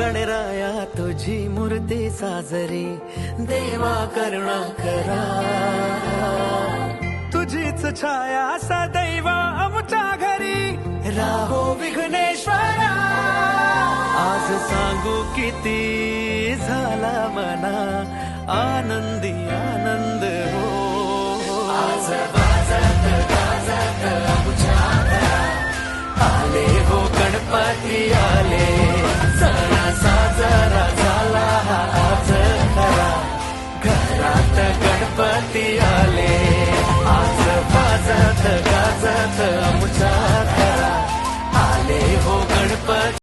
गणराया तुझी मूर्ती साजरी, देवा करुणा करा. तुझीच छाया सदैव आमच्या घरी, राहो विघ्नेश्वरा. आज सांगू किती झाला मना, आनंदी आनंद हो. आज वाजत गाजत आमच्या घरा, आले हो गणपती आले.